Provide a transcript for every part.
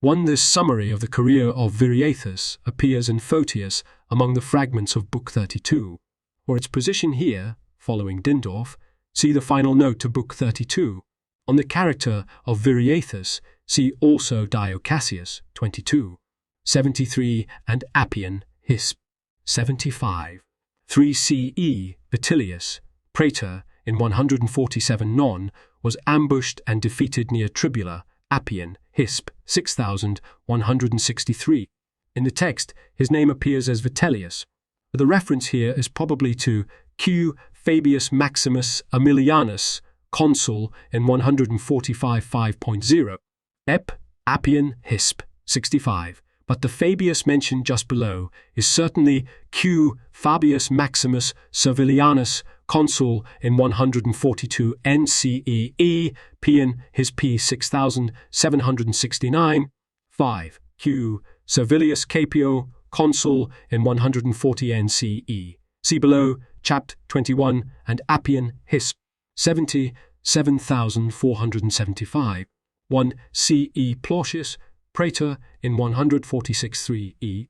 1. This summary of the career of Viriathus appears in Photius among the fragments of Book 32. For its position here, following Dindorf, see the final note to Book 32. On the character of Viriathus, see also Dio Cassius, 22. 73, and Appian, His. 75. 3 CE, Vitellius, praetor, in 147 non, was ambushed and defeated near Tribula, Appian, Hisp. 6163. In the text, his name appears as Vitellius. The reference here is probably to Q. Fabius Maximus Aemilianus, consul in 145 5.0. Ep. Appian, Hisp. 65. But the Fabius mentioned just below is certainly Q. Fabius Maximus Servilianus, consul in 142 NCEE, Pian, his P. 6769. 5. Q. Servilius Capio, consul in 140 NCE. See below, Chapt. 21, and Appian, his. 77,475. 1 CE Plautius, praetor in 146 3E,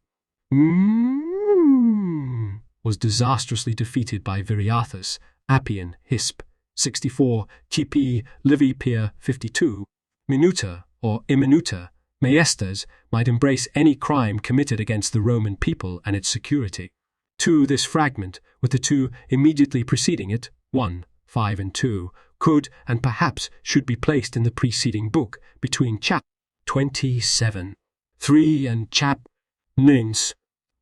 was disastrously defeated by Viriathus, Appian, Hisp. 64, TP Livy Pier 52. Minuta, or imminuta, maestas, might embrace any crime committed against the Roman people and its security. 2. This fragment, with the two immediately preceding it, 1, 5 and 2, could and perhaps should be placed in the preceding book between chap. 27, 3 and chap. 9.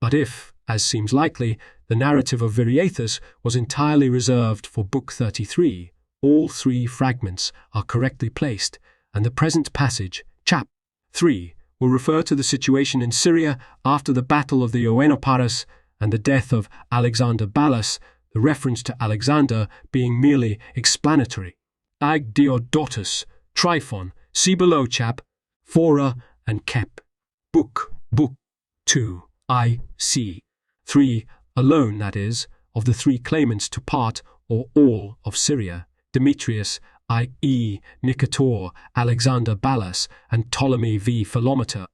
But if, as seems likely, the narrative of Viriathus was entirely reserved for Book 33, all three fragments are correctly placed, and the present passage, chap. 3, will refer to the situation in Syria after the Battle of the Oenoparis and the death of Alexander Ballas, the reference to Alexander being merely explanatory. Ag Diodotus, Tryphon, see below chap. 4 and Kep. Book 2, I.C. 3, alone, that is, of the three claimants to part or all of Syria, Demetrius, i.e. Nicator, Alexander Ballas, and Ptolemy v. Philometor.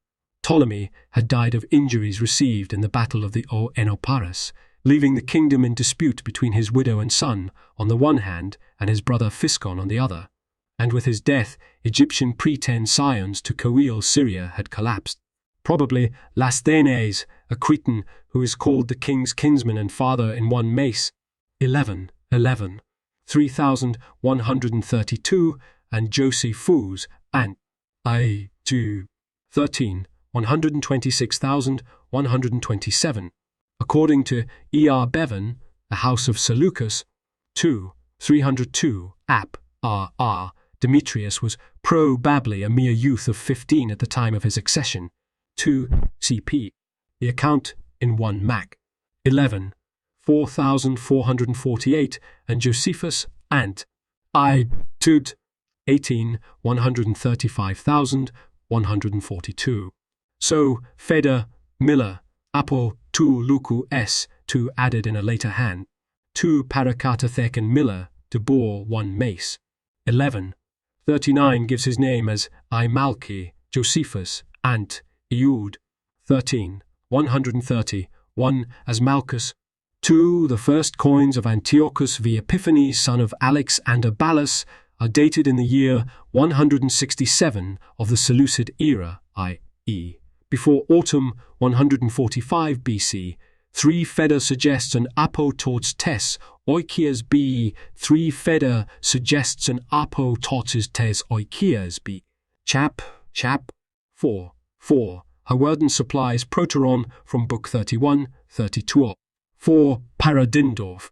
Ptolemy had died of injuries received in the Battle of the Oenoparis, leaving the kingdom in dispute between his widow and son on the one hand and his brother Physcon on the other. And with his death, Egyptian pretend scions to coeal Syria had collapsed. Probably Lasthenes, a Cretan who is called the king's kinsman and father in one mace, 11, 3132, and Josephus, and I. 2, 13, 126,127. According to E.R. Bevan, the house of Seleucus, 2, 302, Ap. R. Demetrius was probably a mere youth of 15 at the time of his accession. 2 CP. The account in 1 Mac. 11, 4448, and Josephus, and I. Tud. 18, 135,142. So, Feder, Miller, Apo, 2 Lucu S, 2 added in a later hand. 2 Paracatathek and Miller, de Boer 1 Mace. 11. 39 gives his name as I. Malchi, Josephus, Ant, Eud. 13. 130, 1 as Malchus. 2. The first coins of Antiochus v. Epiphanes, son of Alexander Ballas, are dated in the year 167 of the Seleucid era, i.e. before autumn 145 BC. 3 Feder suggests an apo towards tes, oikias b. 3 Feder suggests an apo towards tes oikias b. Chap. 4. Hawarden supplies proteron from Book 31, 32. 4 Paradindorf.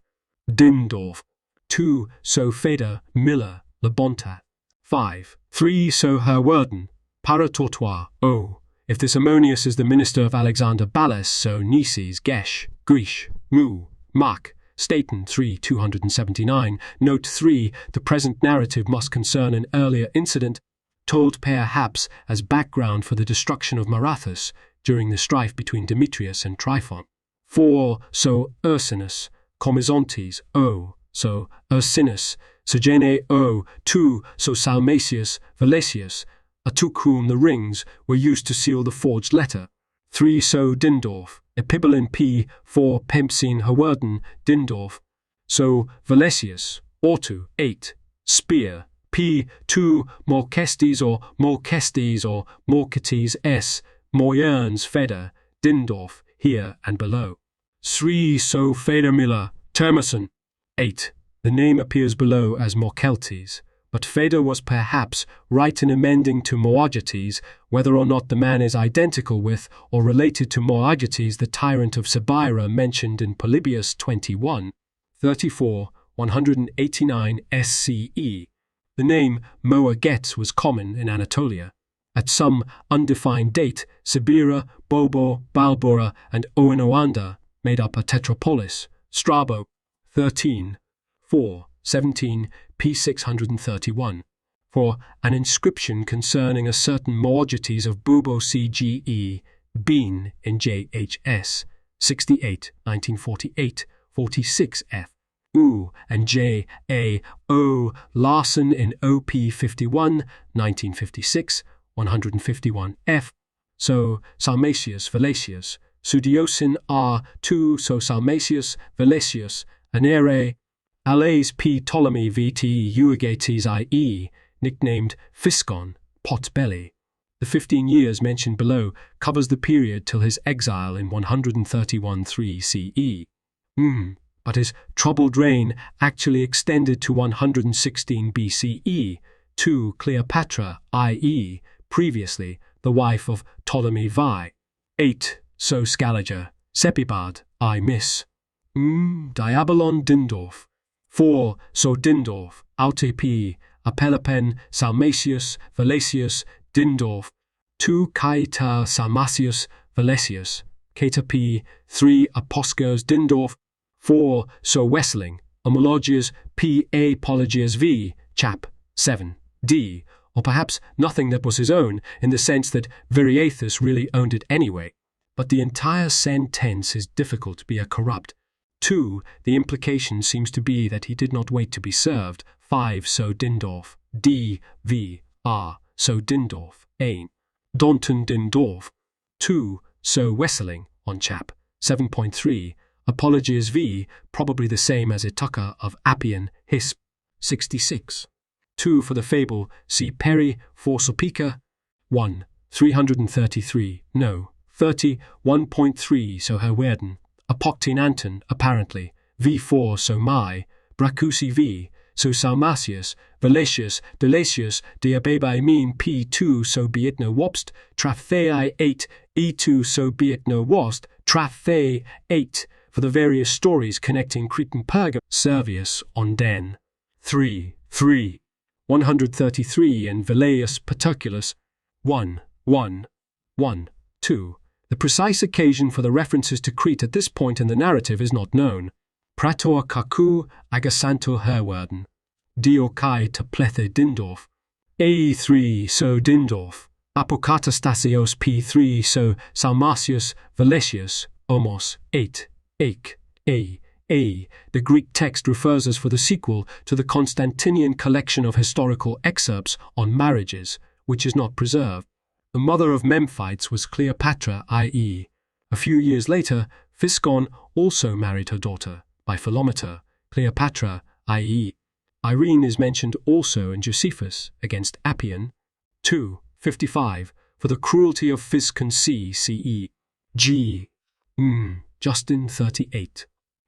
2 So Feder, Miller, Lebonta. 5. 3 So Hawarden, Paratortois, O. If this Ammonius is the minister of Alexander Ballas, so Nices, Gesh, Grish, Mu, Mak, Staten 3 279. Note 3. The present narrative must concern an earlier incident, told perhaps as background for the destruction of Marathus during the strife between Demetrius and Tryphon. 4. So Ursinus, Comizontes, O. So Ursinus, Segene, O. 2. So Salmasius, Valesius, to whom the rings were used to seal the forged letter. 3. So Dindorf, Epibolin P. 4. Pempsine Hawerden, Dindorf. So Valesius, Ortu. 8. Spear, P. 2. Morkestes or Morketes S. Moyerns Feder, Dindorf, here and below. 3. So Federmiller, Termerson. 8. The name appears below as Morkeltes, but Feder was perhaps right in amending to Moagetes, whether or not the man is identical with or related to Moagetes, the tyrant of Sabira mentioned in Polybius 21. 34, 189 SCE. The name Moaget was common in Anatolia. At some undefined date, Sabira, Bobo, Balbora, and Oenoanda made up a tetrapolis. Strabo. 13. 4. 17, p. 631. For an inscription concerning a certain Moagetes of Bubo CGE, Bean in JHS, 68, 1948, 46 F. U and J. A. O. Larson in OP 51, 1956, 151 F. So Salmasius Valesius, Sudiosin R. 2. So Salmasius Valesius, Anere, Alais P. Ptolemy VT Euergetes IE, nicknamed Physcon, pot-belly. The 15 years mentioned below covers the period till his exile in 131-3 CE. But his troubled reign actually extended to 116 BCE, to Cleopatra, i.e., previously the wife of Ptolemy Vi. 8. So Scaliger, Sepibard, I miss. Diabolon Dindorf. 4. So Dindorf, Aute P. Apelapen, Salmasius, Valesius, Dindorf. 2. Caeta Salmasius, Valesius, Caeta P. 3. Aposkers Dindorf. 4. So Wesseling, Homologias P. A. Apologias V. Chap. 7. D. Or perhaps nothing that was his own, in the sense that Viriathus really owned it anyway. But the entire sentence is difficult to be a corrupt. 2. The implication seems to be that he did not wait to be served. 5. So Dindorf, D. V. R. So Dindorf, Ain. Donton Dindorf. 2. So Wesseling, on chap. 7.3. Apologies V. Probably the same as Ituca of Appian, Hisp. 66. 2. For the fable, see Perry, for Sulpica. 1. 333. No. 30. 1.3. So Herwerden. Apoctine Anton, apparently. V4. So Mai. Bracusi V. So Salmasius, Valesius, Delasius, Diabebai mean P2. So be it no wobst, Traphei 8. E2. So be it no wost, Traphei 8. For the various stories connecting Cretan Perga. Servius on Den. 3. 3. 133 and Velleius Paterculus. 1. 1. 1. 2. The precise occasion for the references to Crete at this point in the narrative is not known. Praetor Kaku Agasanto Herwerden. Dio Kai te Plethe Dindorf. A3 So Dindorf. Apocatastasios P3 So Salmasius Valesius. Omos 8. Ake. A. The Greek text refers as for the sequel to the Constantinian collection of historical excerpts on marriages, which is not preserved. The mother of Memphites was Cleopatra, i.e. A few years later, Physcon also married her daughter, by Philometor, Cleopatra, i.e. Irene is mentioned also in Josephus against Appian. 2. 55. For the cruelty of Physcon C. CE. G. Justin 38.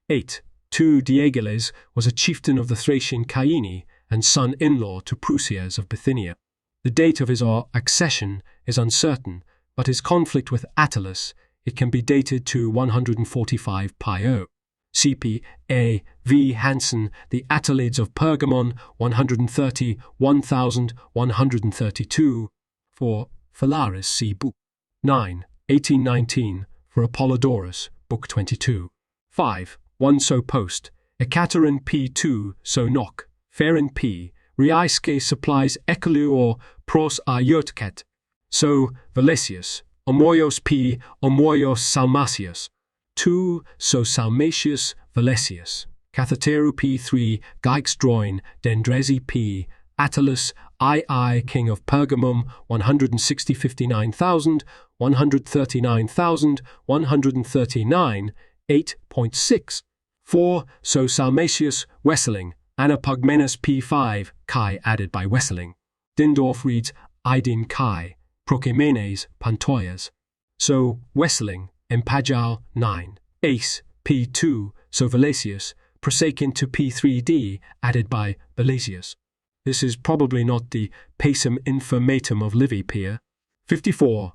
8. 2. Diegeles was a chieftain of the Thracian Caini and son-in-law to Prusias of Bithynia. The date of his accession is uncertain, but his conflict with Attalus, it can be dated to 145 Pio. CP A. V. Hansen, The Attalids of Pergamon, 130, 1132. 4. Phalaris C. Book 9, 1819, for Apollodorus, Book 22. 5. 1 So Post, Ekaterin P2 So Knock, Ferin P. Riaiske supplies Ekelu or Pros a Yotket. So Valesius, Omoios P. Omoios Salmasius. 2. So Salmasius Valesius. Catheteru P3 Geixdroin Dendrezi P. Attalus II, King of Pergamum, 160 59,000, 139,000, 139, 8.6. 4. So Salmasius, Wesseling, Anapugmenus P5, Chi added by Wesseling. Dindorf reads Idin Chi, Prokemenes, Pantoias. So Wesseling, Empagau 9. Ace, P2, so Valesius, Prosakin to P3D, added by Valesius. This is probably not the Pacem Informatum of Livy Peer. 54.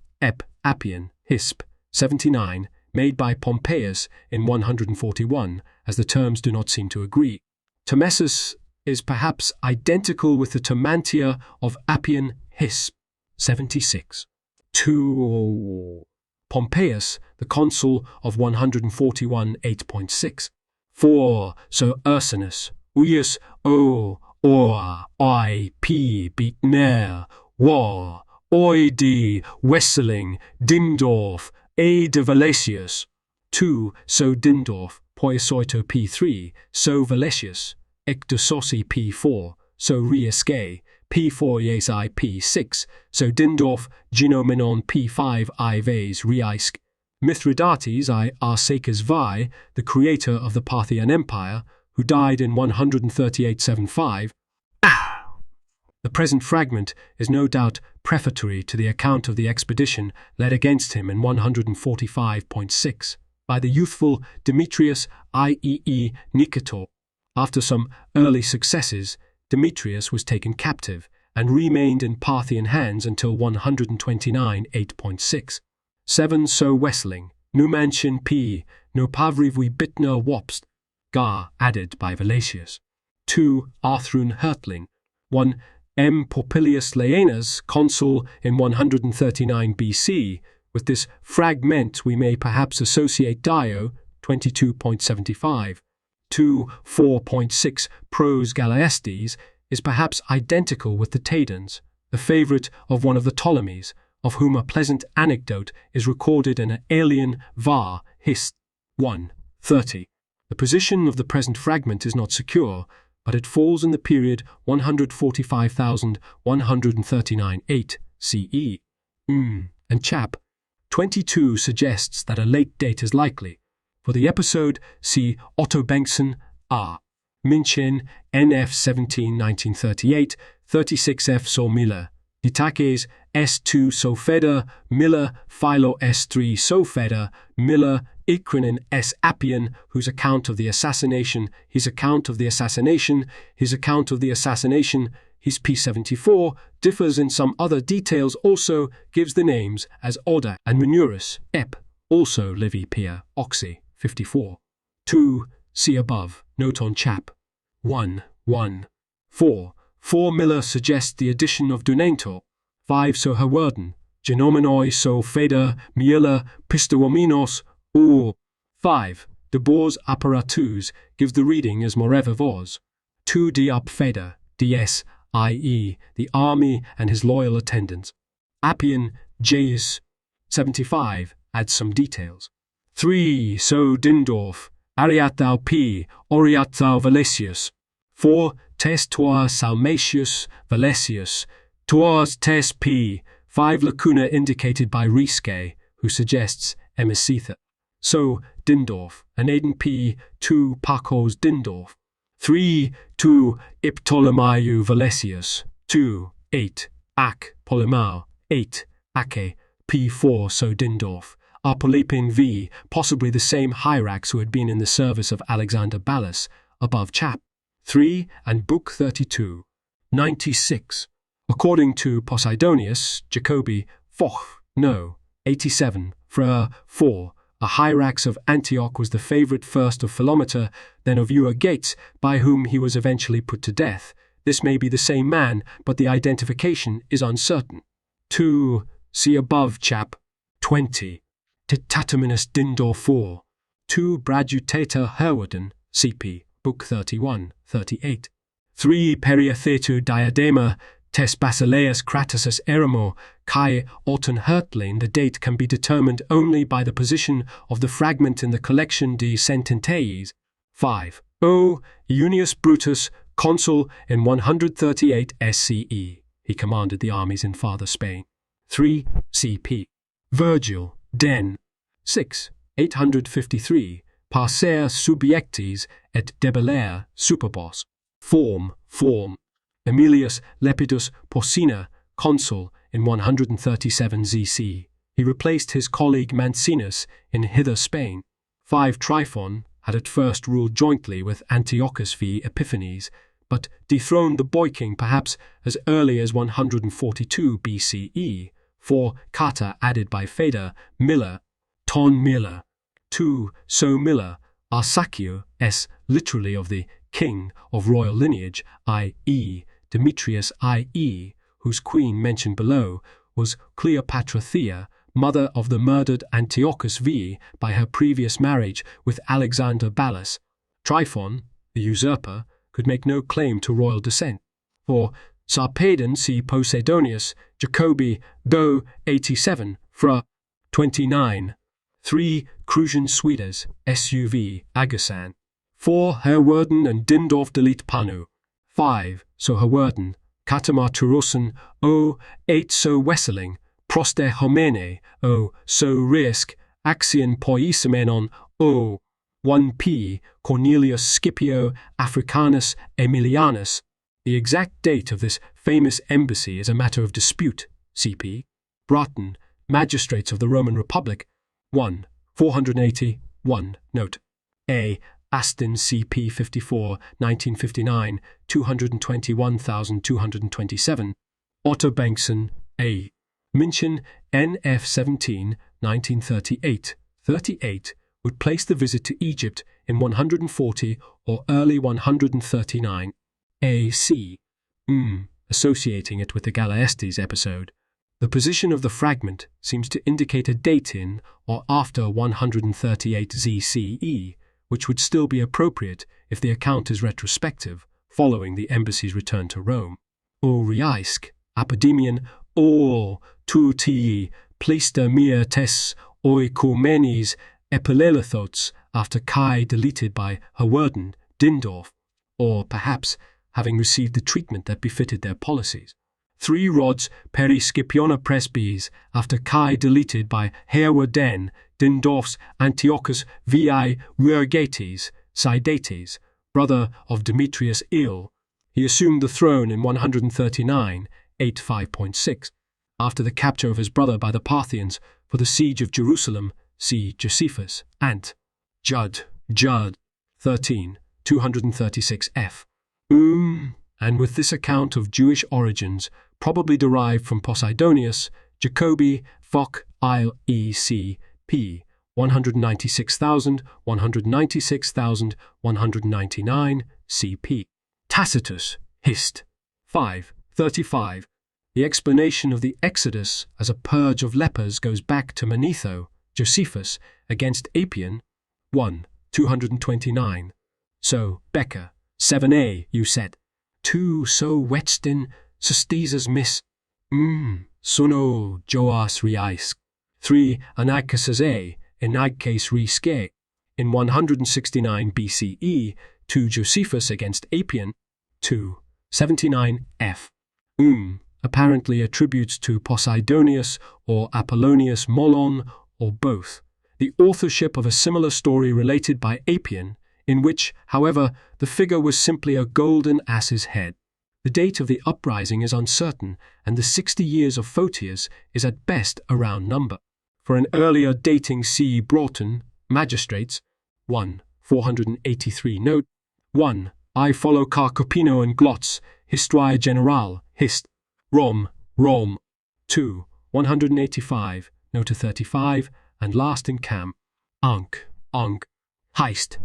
Appian, Hisp. 79, made by Pompeius in 141, as the terms do not seem to agree. Tomesus is perhaps identical with the Tomantia of Appian, Hisp. 76. 2. Pompeius, the consul of 141, 8.6. 4. So Ursinus, Uius O, Or, I, P, Beatner, War, Oidi, Wesseling, Dindorf, A. de Valesius. 2. So Dindorf, Poisoito P3, so Valesius, Ecdosossi P4, so Riesque, P4 Yesi P6, so Dindorf, Genomenon P5 Ives Riesque. Mithridates I. Arsaces Vi, the creator of the Parthian Empire, who died in 138-75. The present fragment is no doubt prefatory to the account of the expedition led against him in 145.6 by the youthful Demetrius IEE Nicator. After some early successes, Demetrius was taken captive and remained in Parthian hands until 129.8.6. 7. So Wesseling, Numantian P, no Pavrivui Bitner Wopst, Gar, added by Valesius. 2. Arthrun Hertling. 1. M. Popilius Laenas, consul in 139 BC. With this fragment we may perhaps associate Dio, 22.75. 2. 4.6 Pros Galaestes is perhaps identical with the Tadans, the favourite of one of the Ptolemies, of whom a pleasant anecdote is recorded in an Aelian Var, Hist. 1:30. The position of the present fragment is not secure, but it falls in the period 145,139-8 CE. And Chap. 22 suggests that a late date is likely. For the episode, see Otto Bengtsson, R. Minchen, NF 17 1938, 36F So Miller, Ditakes S2 Sofeder, Miller, Philo S3 Sofeder, Miller, Ikrinin S. Appian, whose account of the assassination, his account of the assassination, his account of the assassination, his P74, differs in some other details also, gives the names as Oda and Menurus, Ep, also Livy Peer, Oxy, 54. 2. See above, note on Chap. 1:1. 4. 4 Miller suggests the addition of Dunantor. 5 So Herwerden, Genomenoi so Feder, Miela, Pistowominos, or 5. De Boers Apparatus gives the reading as Moreva Vos. 2 D up Feder, DS, i.e., the army and his loyal attendants. Appian, J.S. 75, adds some details. 3 So Dindorf, Ariathau P, Oriathau Valesius. 4 Tes Toa Salmasius Valesius, Toas Tes P, 5 Lacuna indicated by Riesque, who suggests Emisitha. So Dindorf, and Aden P, 2 Pacos Dindorf. 3 2 Iptolomaiou Valesius. 2 8 Ac Polymau. 8 Ace, P4 So Dindorf. Apolepin V, possibly the same Hyrax who had been in the service of Alexander Ballas, above Chap. 3 and Book 32. 96. According to Posidonius, Jacobi, Foch, no, 87, Frere, 4, a Hyrax of Antioch was the favourite first of Philometor, then of Euergetes, by whom he was eventually put to death. This may be the same man, but the identification is uncertain. 2. See above Chap. 20. Titatominus Dindor 4. 2 Bradutata Herwarden, CP, Book 31, 38. 3 Periathetu Diadema, Tes Basileus Cratasus Eremo, Kai Orton Hertling. The date can be determined only by the position of the fragment in the collection de Sententeis. 5. O. Iunius Brutus, consul in 138 SCE. he commanded the armies in Farther Spain. 3 CP. Virgil, Den. 6. 853. Parser subiectis et debellare superbos. Form. Aemilius Lepidus Porcina, consul, in 137 ZC. He replaced his colleague Mancinus in Hither Spain. 5 Tryphon had at first ruled jointly with Antiochus v. Epiphanes, but dethroned the boy king perhaps as early as 142 BCE. 4 Kata added by Feder, Miller, Ton Miller. 2 So Miller, Arsacio, literally of the king of royal lineage, i.e. Demetrius I.E., whose queen mentioned below was Cleopatra Thayer, mother of the murdered Antiochus V by her previous marriage with Alexander Ballas. Tryphon, the usurper, could make no claim to royal descent. 4 Sarpedon C. Posidonius, Jacobi, Do. 87, Fra. 29. 3 Crusian Suidas, SUV, Agasan. 4 Herwerden and Dindorf delete Panu. 5 So Herwerden, Katamar Turussen, O. 8 So Wesseling, Proste Homene, O. So Risk, Axion Poisemenon, O. 1 P. Cornelius Scipio Africanus Aemilianus. The exact date of this famous embassy is a matter of dispute. CP. Broughton, Magistrates of the Roman Republic, 1. 481, note. A. Aston CP 54, 1959, 221,227. Otto Bengtsson, A. München, NF 17, 1938, 38, would place the visit to Egypt in 140 or early 139 AC, associating it with the Galaestes episode. The position of the fragment seems to indicate a date in or after 138 ZCE, which would still be appropriate if the account is retrospective, following the embassy's return to Rome. O Riaisk, Apodemion, O tu tii, plista mea tes, oikomenes, epilelithotes, after Kai deleted by Herwerden, Dindorf, or perhaps having received the treatment that befitted their policies. 3 Rods peri Scipiona Presbys, after Kai deleted by Herwerden, Dindorf's Antiochus vi Ruergates, Sidates, brother of Demetrius Il. He assumed the throne in 139, 85.6, after the capture of his brother by the Parthians for the siege of Jerusalem, see Josephus, Ant. Judd, 13, 236 f. And with this account of Jewish origins, probably derived from Posidonius, Jacobi, Fock, Isle, E.C., p. 196,199 cp. Tacitus, Hist. 5, 35. The explanation of the Exodus as a purge of lepers goes back to Manetho, Josephus, against Apion, 1, 229. So, Becker, 7a, you said. 2 So Wetstin, Sestisas Miss. Suno Joas Riaisk. 3 Anagkasas A, Enagkes Riske. In 169 BCE, 2 Josephus against Apion, 2, 79 f. Apparently attributes to Posidonius or Apollonius Molon, or both, the authorship of a similar story related by Apion, in which, however, the figure was simply a golden ass's head. The date of the uprising is uncertain, and the 60 years of Photius is at best a round number. For an earlier dating, see Broughton, Magistrates, 1, 483 note. 1. I follow Carcopino and Glotz, Histoire Generale, Hist. Rome. 2. 185, note 35, and last in Cam. Ankh. Heist.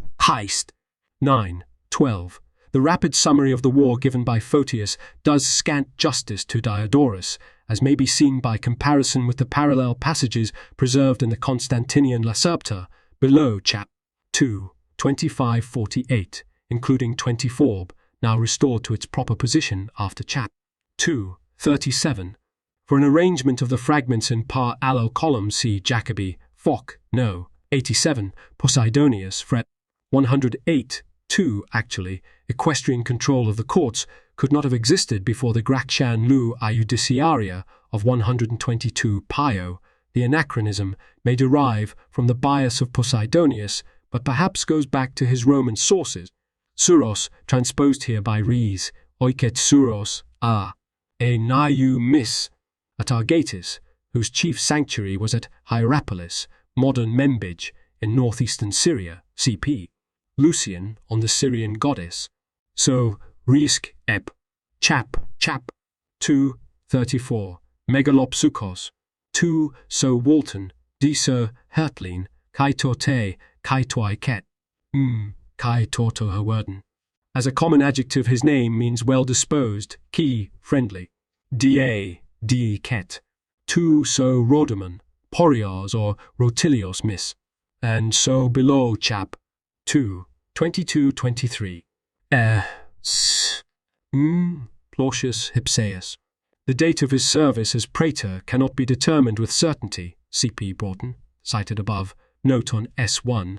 9. 12. The rapid summary of the war given by Photius does scant justice to Diodorus, as may be seen by comparison with the parallel passages preserved in the Constantinian Lacerta, below chap. 2, 2548, including 24b, now restored to its proper position after chap. 2, 37. For an arrangement of the fragments in parallel columns, see Jacobi, Fock, no, 87, Posidonius, fret. 108, 2, actually, equestrian control of the courts, could not have existed before the Gratian Lu Iudiciaria of 122 Pio. The anachronism may derive from the bias of Posidonius, but perhaps goes back to his Roman sources. Suros, transposed here by Rees, oiket suros, e naiu mis, at Argatis, whose chief sanctuary was at Hierapolis, modern Membij, in northeastern Syria, CP. Lucian, on the Syrian goddess. So, Risk, ep. Chap. 2:34. Megalopsukos. 2. So Walton, Diso, Hertlin, Kai Torte, Kai Toiket. Kai Torto Herwerden. As a common adjective, his name means well-disposed, key, friendly. Da, ket. 2. So Rodaman, Porios or Rotilios miss. And so below chap. 2. 22-23. Plautius Hypsaeus. The date of his service as praetor cannot be determined with certainty, C.P. Broughton, cited above, note on S1.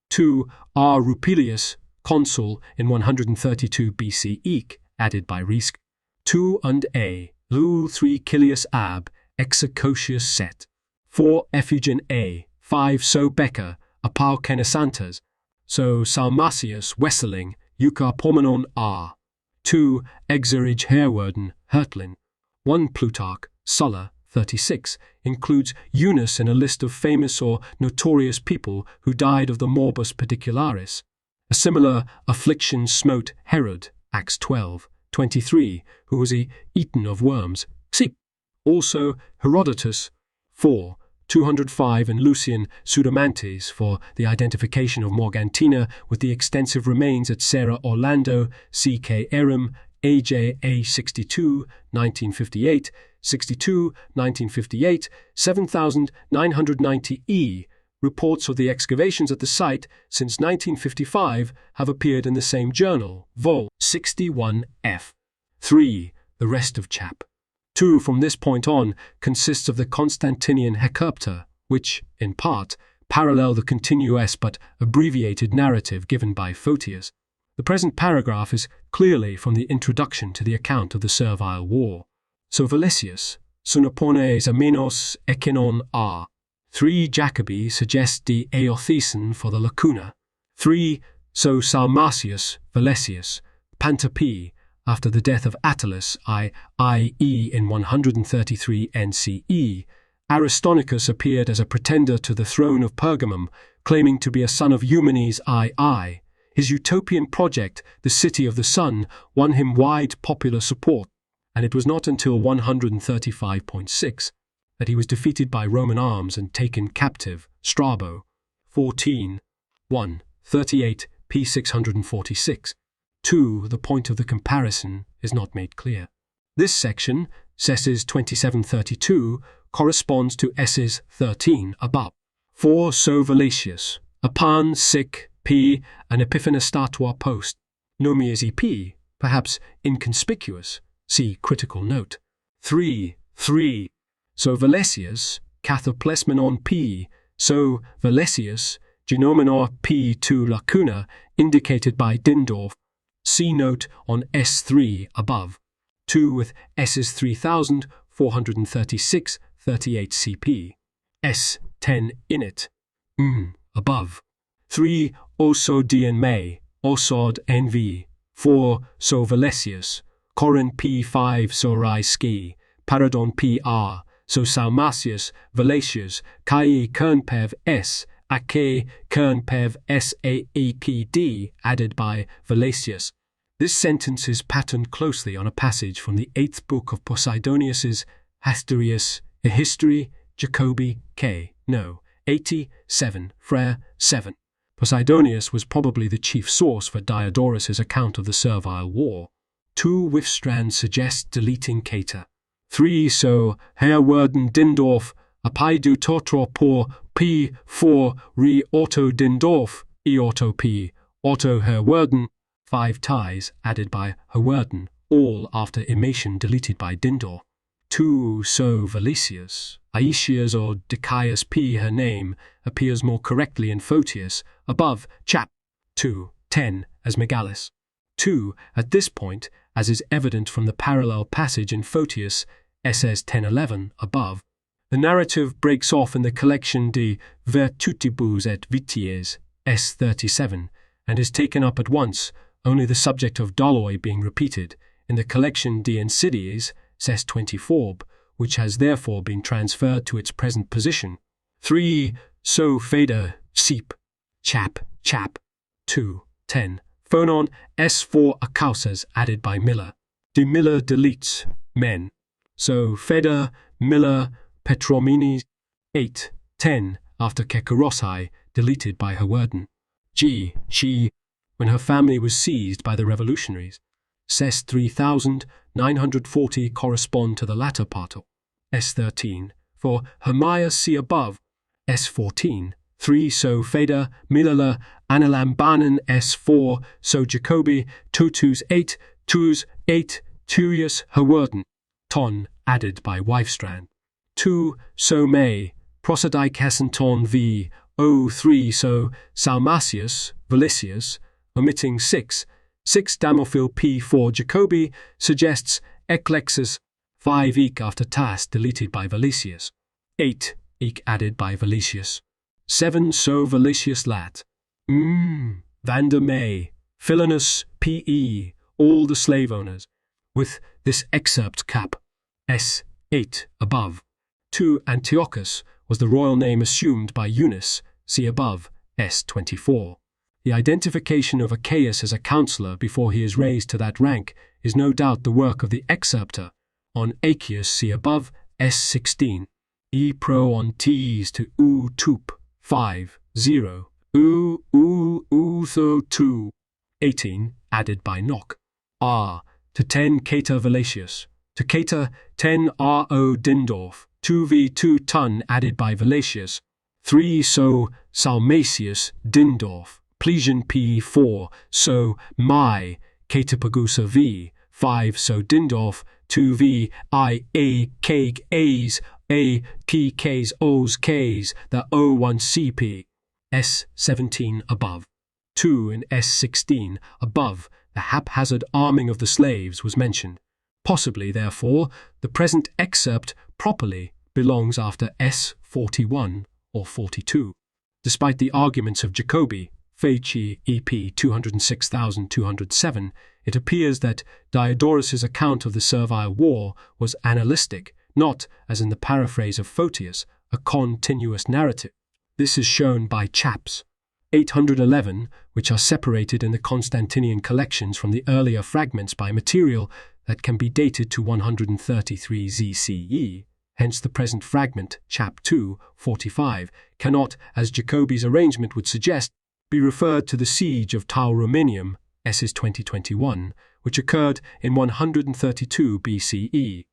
2. R. Rupilius, consul in 132 BC, added by Risk. 2. And A. Lu 3 Cilius ab, execocius set. 4. Effugen A. 5. So Becker, apau Kenesantas. So Salmasius Wesseling, Euchar Pomenon R. 2. Exerige Herwerden, Hertlin. 1. Plutarch, Sulla, 36, includes Eunice in a list of famous or notorious people who died of the morbus pedicularis. A similar affliction smote Herod, Acts 12:23, who was eaten of worms. See. Also Herodotus, 4. 205 and Lucian Pseudomantes for the identification of Morgantina with the extensive remains at Serra Orlando, C.K. Erim, A.J.A. 62, 1958, 62, 1958, 7990 E. Reports of the excavations at the site since 1955 have appeared in the same journal, Vol. 61 F. 3. The rest of chap. 2 from this point on consists of the Constantinian Hecapta, which, in part, parallel the continuous but abbreviated narrative given by Photius. The present paragraph is clearly from the introduction to the account of the Servile War. So Valesius, Sunapones amenos ekinon R. 3. Jacobi suggest the Eothesan for the lacuna. 3. So Salmasius, Valesius, Pantapi, after the death of Attalus, i.e. in 133 NCE, Aristonicus appeared as a pretender to the throne of Pergamum, claiming to be a son of Eumenes II. His utopian project, the City of the Sun, won him wide popular support, and it was not until 135.6 that he was defeated by Roman arms and taken captive. Strabo, 14, 1, 38, p. 646. 2. The point of the comparison is not made clear. This section, Sesses 2732, corresponds to S's 13 above. 4. So Valesius, Apan sic p. An Epiphanes statua post. Nomias EP, perhaps inconspicuous. See critical note. 3. So Valesius, Cathoplesmenon p. So Valesius, Genomenor p. 2 lacuna, indicated by Dindorf. See note on S3 above. 2 with S's 3436, 38 CP. S10 in it. Above. 3. Oso Dian May, Osod NV. 4. So Valesius, Corin P5 Sorai Ski, Paradon PR, So Salmasius, Valesius, Kai Kernpev S, Ake Kernpev SAEPD, added by Valesius. This sentence is patterned closely on a passage from the 8th book of Posidonius's Hasterius, a History, Jacobi, K. No. 87, Frere, 7. Posidonius was probably the chief source for Diodorus's account of the Servile War. 2. Wifstrand suggests deleting Cater. 3. So Herwerden Dindorf, Apaidu Totro por P. 4. Re Auto Dindorf, Auto P. Auto Herwerden. 5 ties added by Herwerden, all after Emation deleted by Dindor. 2. So Valesius, Aetius or Decius P. Her name appears more correctly in Photius, above chap. 2, 10, as Megalis. 2. At this point, as is evident from the parallel passage in Photius SS 1011 above. The narrative breaks off in the collection De Virtutibus et Vitiis S 37 and is taken up at once, only the subject of doloi being repeated, in the collection De Insidiis S 24, which has therefore been transferred to its present position. 3. So Feder, Seep, Chap, 2, 10. Phonon S4 Acausas added by Miller. De Miller deletes, men. So Feder, Miller, Petrominis, 8, 10, after Kekarosai, deleted by Hawarden. G. She, when her family was seized by the revolutionaries. S 3940 correspond to the latter part of S 13, for Hermias see above, S 14, 3 so Feder, Milala, Analambanan S 4, so Jacobi, Totus 8, Tus 8, Turius Hawarden, Ton, added by Wifestrand. 2 so May, Prosodikasanton v. O 3 so Salmasius, Valisius, omitting 6 Damophil P4 Jacobi suggests Eclexus 5 eke after Tas deleted by Valisius. 8 eke added by Valisius. 7 so Valisius lat. Vander May, Philinus P.E., all the slave owners, with this excerpt cap. S. 8 above. 2 Antiochus was the royal name assumed by Eunice, see above, S. 24. The identification of Achaeus as a counselor before he is raised to that rank is no doubt the work of the excerptor. On Achaeus, see above, S. 16. E pro on T's to U tup, 5, 0. Tho 2. 18, added by Nock. R. To 10 Cater Valasius. To Cater 10 R.O. Dindorf. 2v2 ton added by Valasius. 3 so Salmasius Dindorf. Plesian P4 so my Catapagusa V. 5 so Dindorf. 2v I a keg a's a p k's o's k's the O1 CP. S 17 above. 2 in S 16 above, the haphazard arming of the slaves was mentioned. Possibly, therefore, the present excerpt properly belongs after S 41 or 42. Despite the arguments of Jacobi, Feci EP 206,207, it appears that Diodorus's account of the Servile War was annalistic, not, as in the paraphrase of Photius, a continuous narrative. This is shown by chaps 811, which are separated in the Constantinian collections from the earlier fragments by material that can be dated to 133 ZCE. Hence the present fragment, chap 2, 45, cannot, as Jacobi's arrangement would suggest, be referred to the siege of Tauromenium, S. 2021, which occurred in 132 BCE.